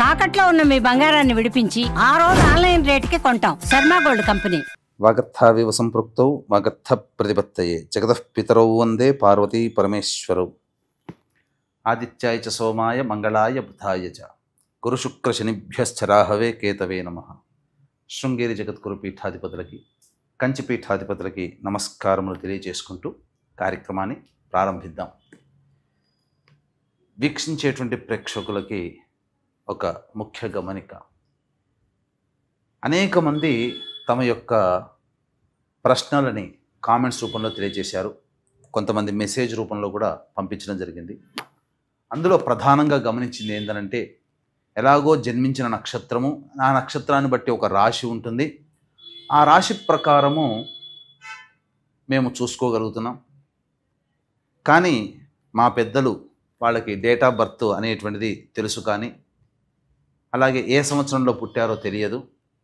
తాకట్లో ఉన్న మీ బంగారాన్ని విడిపించి ఆ రోజు ఆన్లైన్ రేటుకి కొంటాం. Sharma gold company. వాగర్థావివ సంపృక్తౌ వాగర్థ ప్రతిపత్తయే జగతః పితరౌ వందే పార్వతీ పరమేశ్వరౌ. ఆదిత్యాయ చ సోమాయ మంగళాయ బుధాయ చ గురుశుక్ర శనిభ్యశ్చరాహవే కేతవే నమః. శృంగేరి జగద్గురు పీఠాధిపతులకి, కంచి పీఠాధిపతులకి నమస్కారములు తెలియజేసుకుంటూ కార్యక్రమాన్ని ప్రారంభిద్దాం. వీక్షించేటువంటి ప్రేక్షకులకి ఒక ముఖ్య గమనిక. అనేక మంది తమ యొక్క ప్రశ్నలని కామెంట్స్ రూపంలో తెలియజేశారు. కొంతమంది మెసేజ్ రూపంలో కూడా పంపించడం జరిగింది. అందులో ప్రధానంగా గమనించింది ఏంటంటే, ఎలాగో జన్మించిన నక్షత్రము, ఆ నక్షత్రాన్ని బట్టి ఒక రాశి ఉంటుంది, ఆ రాశి ప్రకారము మేము చూసుకోగలుగుతున్నాం. కానీ మా పెద్దలు వాళ్ళకి డేట్ ఆఫ్ బర్త్ అనేటువంటిది తెలుసు, కానీ అలాగే ఏ సంవత్సరంలో పుట్టారో తెలియదు.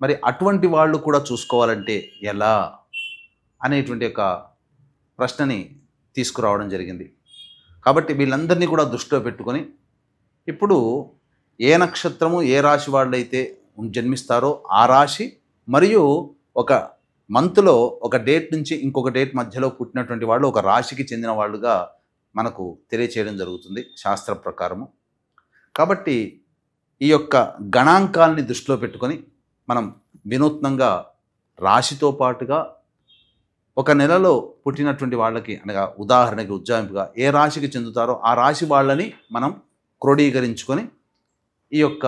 మరి అటువంటి వాళ్ళు కూడా చూసుకోవాలంటే ఎలా అనేటువంటి ఒక ప్రశ్నని తీసుకురావడం జరిగింది. కాబట్టి వీళ్ళందరినీ కూడా దృష్టిలో పెట్టుకొని, ఇప్పుడు ఏ నక్షత్రము ఏ రాశి వాళ్ళైతే జన్మిస్తారో ఆ రాశి మరియు ఒక మంత్లో ఒక డేట్ నుంచి ఇంకొక డేట్ మధ్యలో పుట్టినటువంటి వాళ్ళు ఒక రాశికి చెందిన వాళ్ళుగా మనకు తెలియచేయడం జరుగుతుంది శాస్త్ర ప్రకారము. కాబట్టి ఈ యొక్క గణాంకాలని దృష్టిలో పెట్టుకొని మనం వినూత్నంగా రాశితో పాటుగా ఒక నెలలో పుట్టినటువంటి వాళ్ళకి, అనగా ఉదాహరణకి ఉజ్జాయింపుగా ఏ రాశికి చెందుతారో ఆ రాశి వాళ్ళని మనం క్రోడీకరించుకొని ఈ యొక్క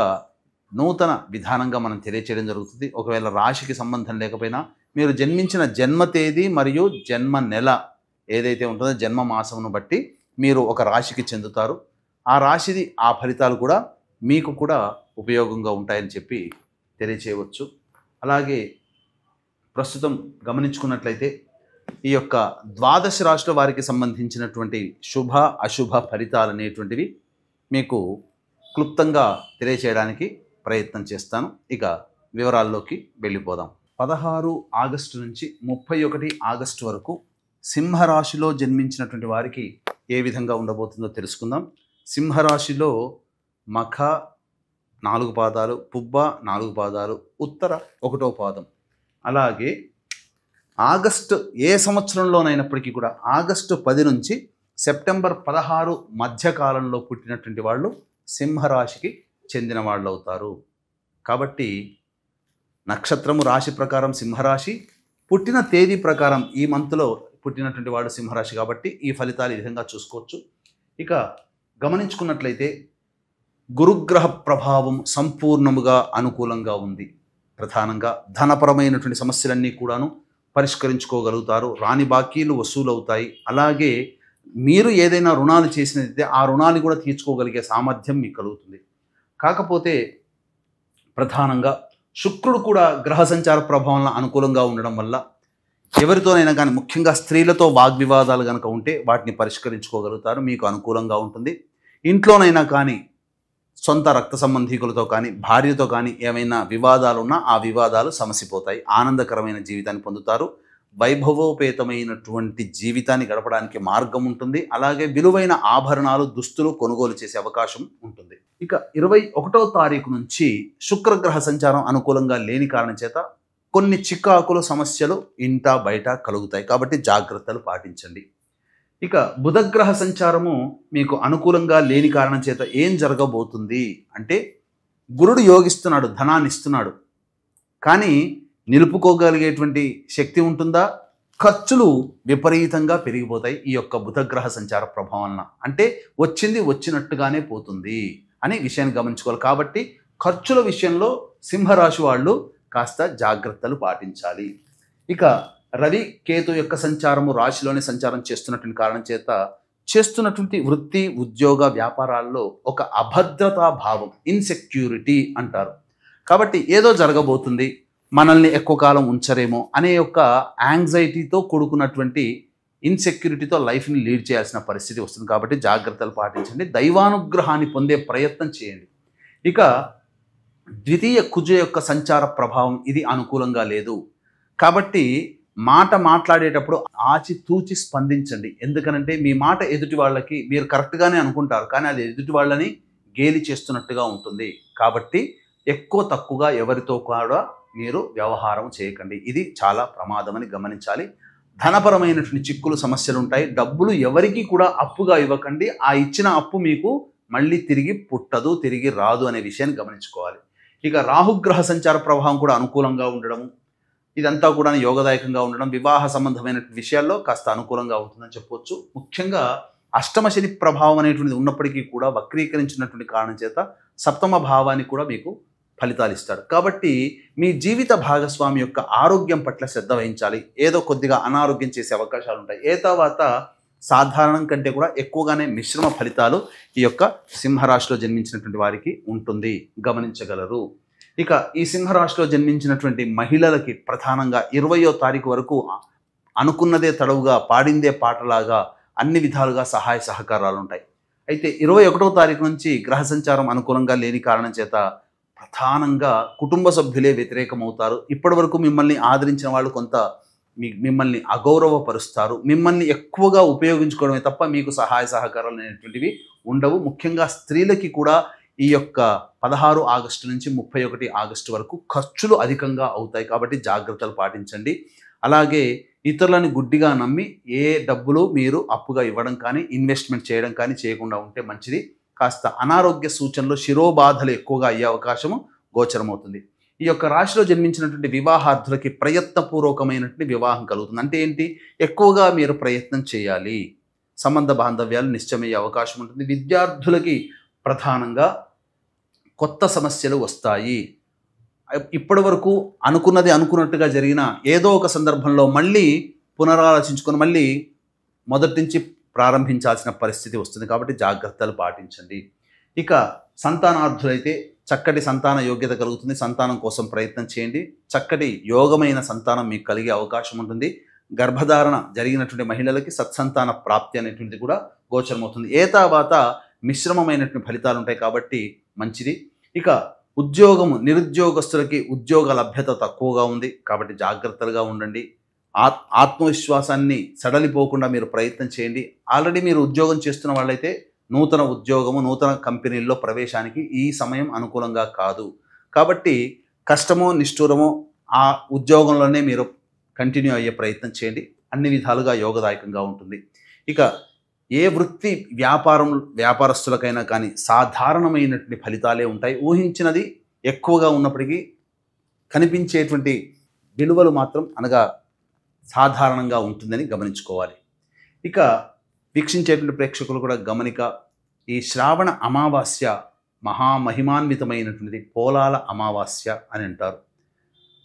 నూతన విధానంగా మనం తెలియచేయడం జరుగుతుంది. ఒకవేళ రాశికి సంబంధం లేకపోయినా మీరు జన్మించిన జన్మ తేదీ మరియు జన్మ నెల ఏదైతే ఉంటుందో జన్మ మాసమును బట్టి మీరు ఒక రాశికి చెందుతారు. ఆ రాశిది ఆ ఫలితాలు కూడా మీకు కూడా ఉపయోగంగా ఉంటాయని చెప్పి తెలియచేయవచ్చు. అలాగే ప్రస్తుతం గమనించుకున్నట్లయితే ఈ యొక్క ద్వాదశ రాశుల వారికి సంబంధించినటువంటి శుభ అశుభ ఫలితాలు అనేటువంటివి మీకు క్లుప్తంగా తెలియచేయడానికి ప్రయత్నం చేస్తాను. ఇక వివరాల్లోకి వెళ్ళిపోదాం. 16 ఆగస్టు నుంచి 31 ఆగస్టు వరకు సింహరాశిలో జన్మించినటువంటి వారికి ఏ విధంగా ఉండబోతుందో తెలుసుకుందాం. సింహరాశిలో మఖ 4 పాదాలు, పుబ్బ 4 పాదాలు, ఉత్తర 1వ పాదం. అలాగే ఆగస్టు ఏ సంవత్సరంలోనైనప్పటికీ కూడా ఆగస్టు 10 నుంచి సెప్టెంబర్ 16 మధ్యకాలంలో పుట్టినటువంటి వాళ్ళు సింహరాశికి చెందిన వాళ్ళు అవుతారు. కాబట్టి నక్షత్రము రాశి ప్రకారం సింహరాశి, పుట్టిన తేదీ ప్రకారం ఈ మంత్లో పుట్టినటువంటి వాడు సింహరాశి. కాబట్టి ఈ ఫలితాలు ఈ విధంగా చూసుకోవచ్చు. ఇక గమనించుకున్నట్లయితే గురుగ్రహ ప్రభావం సంపూర్ణముగా అనుకూలంగా ఉంది. ప్రధానంగా ధనపరమైనటువంటి సమస్యలన్నీ కూడాను పరిష్కరించుకోగలుగుతారు. రాని బాకీలు వసూలవుతాయి. అలాగే మీరు ఏదైనా రుణాలు చేసినదైతే ఆ రుణాలు కూడా తీర్చుకోగలిగే సామర్థ్యం మీకు కలుగుతుంది. కాకపోతే ప్రధానంగా శుక్రుడు కూడా గ్రహ సంచార ప్రభావంలో అనుకూలంగా ఉండడం వల్ల ఎవరితోనైనా కానీ, ముఖ్యంగా స్త్రీలతో వాగ్వివాదాలు కనుక ఉంటే వాటిని పరిష్కరించుకోగలుగుతారు, మీకు అనుకూలంగా ఉంటుంది. ఇంట్లోనైనా కానీ సొంత రక్త సంబంధీకులతో కానీ భార్యతో కానీ ఏమైనా వివాదాలు ఉన్నా ఆ వివాదాలు సమసిపోతాయి. ఆనందకరమైన జీవితాన్ని పొందుతారు. వైభవోపేతమైనటువంటి జీవితాన్ని గడపడానికి మార్గం ఉంటుంది. అలాగే విలువైన ఆభరణాలు, దుస్తులు కొనుగోలు చేసే అవకాశం ఉంటుంది. ఇక 21వ తారీఖు నుంచి శుక్రగ్రహ సంచారం అనుకూలంగా లేని కారణం చేత కొన్ని చికాకులు, సమస్యలు ఇంటా బయట కలుగుతాయి. కాబట్టి జాగ్రత్తలు పాటించండి. ఇక బుధగ్రహ సంచారము మీకు అనుకూలంగా లేని కారణం చేత ఏం జరగబోతుంది అంటే, గురుడు యోగిస్తున్నాడు, ధనాన్ని ఇస్తున్నాడు, కానీ నిలుపుకోగలిగేటువంటి శక్తి ఉంటుందా? ఖర్చులు విపరీతంగా పెరిగిపోతాయి ఈ యొక్క బుధగ్రహ సంచార ప్రభావం. అంటే వచ్చింది వచ్చినట్టుగానే పోతుంది అనే విషయాన్ని గమనించుకోవాలి. కాబట్టి ఖర్చుల విషయంలో సింహరాశి వాళ్ళు కాస్త జాగ్రత్తలు పాటించాలి. ఇక రవి కేతు యొక్క సంచారము రాశిలోనే సంచారం చేస్తున్నటువంటి కారణం చేత చేస్తున్నటువంటి వృత్తి, ఉద్యోగ, వ్యాపారాల్లో ఒక అభద్రతా భావం, ఇన్సెక్యూరిటీ అంటారు. కాబట్టి ఏదో జరగబోతుంది, మనల్ని ఎక్కువ కాలం ఉంచరేమో అనే యొక్క యాంగ్జైటీతో కూడుకున్నటువంటి ఇన్సెక్యూరిటీతో లైఫ్ని లీడ్ చేయాల్సిన పరిస్థితి వస్తుంది. కాబట్టి జాగ్రత్తలు పాటించండి. దైవానుగ్రహాన్ని పొందే ప్రయత్నం చేయండి. ఇక ద్వితీయ కుజ యొక్క సంచార ప్రభావం ఇది అనుకూలంగా లేదు. కాబట్టి మాట మాట్లాడేటప్పుడు ఆచితూచి స్పందించండి. ఎందుకనంటే మీ మాట ఎదుటి వాళ్ళకి, మీరు కరెక్ట్గానే అనుకుంటారు కానీ అది ఎదుటి వాళ్ళని గేలి చేస్తున్నట్టుగా ఉంటుంది. కాబట్టి ఎక్కువ తక్కువగా ఎవరితో కూడా మీరు వ్యవహారం చేయకండి. ఇది చాలా ప్రమాదమని గమనించాలి. ధనపరమైనటువంటి చిక్కులు సమస్యలు ఉంటాయి. డబ్బులు ఎవరికి కూడా అప్పుగా ఇవ్వకండి. ఆ ఇచ్చిన అప్పు మీకు మళ్ళీ తిరిగి పుట్టదు, తిరిగి రాదు అనే విషయాన్ని గమనించుకోవాలి. ఇక రాహుగ్రహ సంచార ప్రభావం కూడా అనుకూలంగా ఉండడం, ఇదంతా కూడా యోగదాయకంగా ఉండడం వివాహ సంబంధమైన విషయాల్లో కాస్త అనుకూలంగా ఉంటుందని చెప్పొచ్చు. ముఖ్యంగా అష్టమ శని ప్రభావం అనేటువంటిది ఉన్నప్పటికీ కూడా వక్రీకరించినటువంటి కారణం చేత సప్తమ భావాన్ని కూడా మీకు ఫలితాలు ఇస్తాడు. కాబట్టి మీ జీవిత భాగస్వామి యొక్క ఆరోగ్యం పట్ల శ్రద్ధ వహించాలి. ఏదో కొద్దిగా అనారోగ్యం చేసే అవకాశాలు ఉంటాయి. తర్వాత సాధారణం కంటే కూడా ఎక్కువగానే మిశ్రమ ఫలితాలు ఈ యొక్క సింహరాశిలో జన్మించినటువంటి వారికి ఉంటుంది, గమనించగలరు. ఇక ఈ సింహరాశిలో జన్మించినటువంటి మహిళలకి ప్రధానంగా 20వ తారీఖు వరకు అనుకున్నదే తడవుగా, పాడిందే పాటలాగా అన్ని విధాలుగా సహాయ సహకారాలు ఉంటాయి. అయితే 21వ తారీఖు నుంచి గ్రహ సంచారం అనుకూలంగా లేని కారణం చేత ప్రధానంగా కుటుంబ సభ్యులే వ్యతిరేకమవుతారు. ఇప్పటి వరకు మిమ్మల్ని ఆదరించిన వాళ్ళు కొంత మిమ్మల్ని అగౌరవపరుస్తారు. మిమ్మల్ని ఎక్కువగా ఉపయోగించుకోవడమే తప్ప మీకు సహాయ సహకారాలు అనేటువంటివి ఉండవు. ముఖ్యంగా స్త్రీలకి కూడా ఈ యొక్క 16 ఆగస్టు నుంచి 31 ఆగస్టు వరకు ఖర్చులు అధికంగా అవుతాయి. కాబట్టి జాగ్రత్తలు పాటించండి. అలాగే ఇతరులను గుడ్డిగా నమ్మి ఏ డబ్బులు మీరు అప్పుగా ఇవ్వడం కానీ ఇన్వెస్ట్మెంట్ చేయడం కానీ చేయకుండా ఉంటే మంచిది. కాస్త అనారోగ్య సూచనలు, శిరోబాధలు ఎక్కువగా అయ్యే అవకాశము గోచరమవుతుంది. ఈ యొక్క రాశిలో జన్మించినటువంటి వివాహార్థులకి ప్రయత్నపూర్వకమైనటువంటి వివాహం కలుగుతుంది. అంటే ఏంటి? ఎక్కువగా మీరు ప్రయత్నం చేయాలి. సంబంధ బాంధవ్యాలు నిశ్చయమయ్యే అవకాశం ఉంటుంది. విద్యార్థులకి ప్రధానంగా కొత్త సమస్యలు వస్తాయి. ఇప్పటి వరకు అనుకున్నది అనుకున్నట్టుగా జరిగిన ఏదో ఒక సందర్భంలో మళ్ళీ పునరాలోచించుకొని మళ్ళీ మొదటి నుంచి ప్రారంభించాల్సిన పరిస్థితి వస్తుంది. కాబట్టి జాగ్రత్తలు పాటించండి. ఇక సంతానార్థులైతే చక్కటి సంతాన యోగ్యత కలుగుతుంది. సంతానం కోసం ప్రయత్నం చేయండి. చక్కటి యోగమైన సంతానం మీకు కలిగే అవకాశం ఉంటుంది. గర్భధారణ జరిగినటువంటి మహిళలకి సత్సంతాన ప్రాప్తి అనేటువంటిది కూడా గోచరమవుతుంది. తర్వాత మిశ్రమమైనటువంటి ఫలితాలు ఉంటాయి కాబట్టి మంచిది. ఇక ఉద్యోగము, నిరుద్యోగస్తులకి ఉద్యోగ లభ్యత తక్కువగా ఉంది కాబట్టి జాగ్రత్తలుగా ఉండండి. ఆత్మవిశ్వాసాన్ని సడలిపోకుండా మీరు ప్రయత్నం చేయండి. ఆల్రెడీ మీరు ఉద్యోగం చేస్తున్న వాళ్ళైతే నూతన ఉద్యోగము, నూతన కంపెనీల్లో ప్రవేశానికి ఈ సమయం అనుకూలంగా కాదు. కాబట్టి కష్టమో నిష్ఠూరమో ఆ ఉద్యోగంలోనే మీరు కంటిన్యూ అయ్యే ప్రయత్నం చేయండి. అన్ని విధాలుగా యోగదాయకంగా ఉంటుంది. ఇక ఏ వృత్తి వ్యాపారస్తులకైనా కానీ సాధారణమైనటువంటి ఫలితాలే ఉంటాయి. ఊహించినది ఎక్కువగా ఉన్నప్పటికీ కనిపించేటువంటి విలువలు మాత్రం అనగా సాధారణంగా ఉంటుందని గమనించుకోవాలి. ఇక వీక్షించేటువంటి ప్రేక్షకులు కూడా గమనిక, ఈ శ్రావణ అమావాస్య మహామహిమాన్వితమైనటువంటిది. పోలాల అమావాస్య అని అంటారు.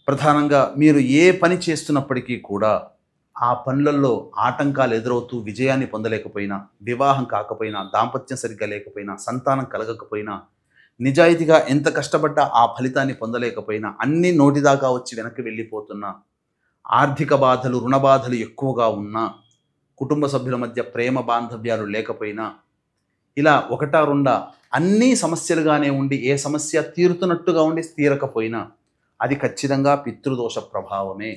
ప్రధానంగా మీరు ఏ పని చేస్తున్నప్పటికీ కూడా ఆ పనులలో ఆటంకాలు ఎదురవుతూ విజయాన్ని పొందలేకపోయినా, వివాహం కాకపోయినా, దాంపత్యం సరిగ్గా లేకపోయినా, సంతానం కలగకపోయినా, నిజాయితీగా ఎంత కష్టపడ్డా ఆ ఫలితాన్ని పొందలేకపోయినా, అన్ని నోటిదాకా వచ్చి వెనక్కి వెళ్ళిపోతున్నా, ఆర్థిక బాధలు, రుణ బాధలు ఎక్కువగా ఉన్నా, కుటుంబ సభ్యుల మధ్య ప్రేమ బాంధవ్యాలు లేకపోయినా, ఇలా ఒకటా రెండా అన్నీ సమస్యలుగానే ఉండి ఏ సమస్య తీరుతున్నట్టుగా ఉండి తీరకపోయినా అది ఖచ్చితంగా పితృదోష ప్రభావమే.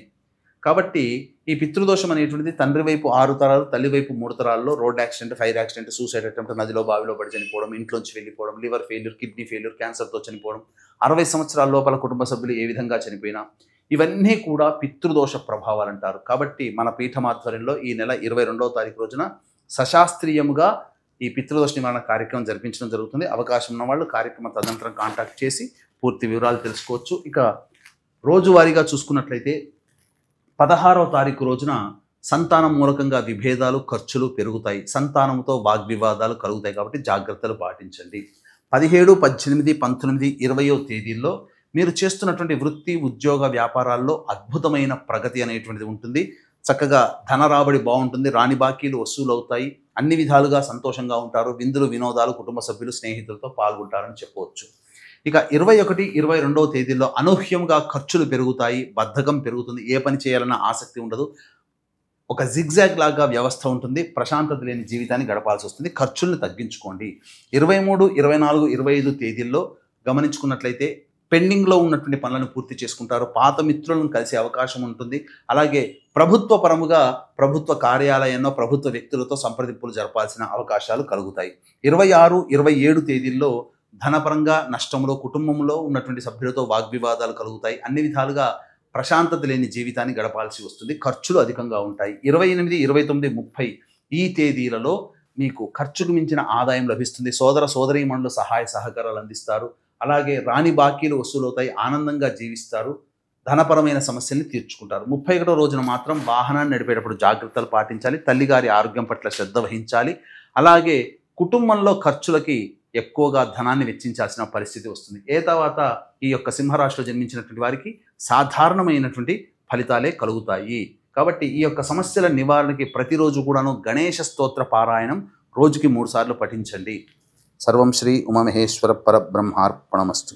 కాబట్టి ఈ పితృదోషం అనేటువంటిది తండ్రి వైపు 6 తరాలు, తల్లి వైపు 3 తరాల్లో road accident, fire accident, suicide attempt, నదిలో బావిలో పడి చనిపోవడం, ఇంట్లోంచి వెళ్ళిపోవడం, లివర్ ఫెయిల్యూర్, కిడ్నీ ఫెయిల్యూర్, క్యాన్సర్తో చనిపోవడం, 60 సంవత్సరాల లోపల కుటుంబ సభ్యులు ఏ విధంగా చనిపోయినా ఇవన్నీ కూడా పితృదోష ప్రభావాలు అంటారు. కాబట్టి మన పీఠమాధ్వర్యంలో ఈ నెల 22వ తారీఖు రోజున సశాస్త్రీయముగా ఈ పితృదోష నివారణ కార్యక్రమం జరిపించడం జరుగుతుంది. అవకాశం ఉన్న వాళ్ళు కార్యక్రమం తదనంతరం కాంటాక్ట్ చేసి పూర్తి వివరాలు తెలుసుకోవచ్చు. ఇక రోజువారీగా చూసుకున్నట్లయితే 16వ తారీఖు రోజున సంతానం మూలకంగా విభేదాలు, ఖర్చులు పెరుగుతాయి. సంతానంతో వాగ్వివాదాలు కలుగుతాయి. కాబట్టి జాగ్రత్తలు పాటించండి. 17, 18, 19, 20వ తేదీల్లో మీరు చేస్తున్నటువంటి వృత్తి, ఉద్యోగ, వ్యాపారాల్లో అద్భుతమైన ప్రగతి అనేటువంటిది ఉంటుంది. చక్కగా ధన రాబడి బాగుంటుంది. రాని బాకీలు వసూలు అవుతాయి. అన్ని విధాలుగా సంతోషంగా ఉంటారు. విందులు, వినోదాలు, కుటుంబ సభ్యులు, స్నేహితులతో పాల్గొంటారని చెప్పవచ్చు. ఇక 21, 22వ తేదీల్లో అనూహ్యంగా ఖర్చులు పెరుగుతాయి. బద్ధకం పెరుగుతుంది. ఏ పని చేయాలన్న ఆసక్తి ఉండదు. ఒక జిగ్జాగ్ లాగా వ్యవస్థ ఉంటుంది. ప్రశాంతత లేని జీవితాన్ని గడపాల్సి వస్తుంది. ఖర్చుల్ని తగ్గించుకోండి. 23, 24, 25 తేదీల్లో గమనించుకున్నట్లయితే పెండింగ్లో ఉన్నటువంటి పనులను పూర్తి చేసుకుంటారు. పాత మిత్రులను కలిసే అవకాశం ఉంటుంది. అలాగే ప్రభుత్వ పరముగా ప్రభుత్వ కార్యాలయంలో ప్రభుత్వ వ్యక్తులతో సంప్రదింపులు జరపాల్సిన అవకాశాలు కలుగుతాయి. 26, 27 తేదీల్లో ధనపరంగా నష్టంలో, కుటుంబంలో ఉన్నటువంటి సభ్యులతో వాగ్వివాదాలు కలుగుతాయి. అన్ని విధాలుగా ప్రశాంతత లేని జీవితాన్ని గడపాల్సి వస్తుంది. ఖర్చులు అధికంగా ఉంటాయి. 28, 29, 30 ఈ తేదీలలో మీకు ఖర్చుకు మించిన ఆదాయం లభిస్తుంది. సోదర సోదరీమణులు సహాయ సహకారాలు అందిస్తారు. అలాగే రాని బాకీలు వసూలవుతాయి. ఆనందంగా జీవిస్తారు. ధనపరమైన సమస్యల్ని తీర్చుకుంటారు. 31వ రోజున మాత్రం వాహనాన్ని నడిపేటప్పుడు జాగ్రత్తలు పాటించాలి. తల్లిగారి ఆరోగ్యం పట్ల శ్రద్ధ వహించాలి. అలాగే కుటుంబంలో ఖర్చులకి ఎక్కువగా ధనాన్ని వెచ్చించాల్సిన పరిస్థితి వస్తుంది. తర్వాత ఈ యొక్క సింహరాశిలో జన్మించినటువంటి వారికి సాధారణమైనటువంటి ఫలితాలే కలుగుతాయి. కాబట్టి ఈ యొక్క సమస్యల నివారణకి ప్రతిరోజు కూడాను గణేశ స్తోత్ర పారాయణం రోజుకి 3 సార్లు పఠించండి. సర్వం శ్రీ ఉమామహేశ్వర పరబ్రహ్మార్పణమస్తు.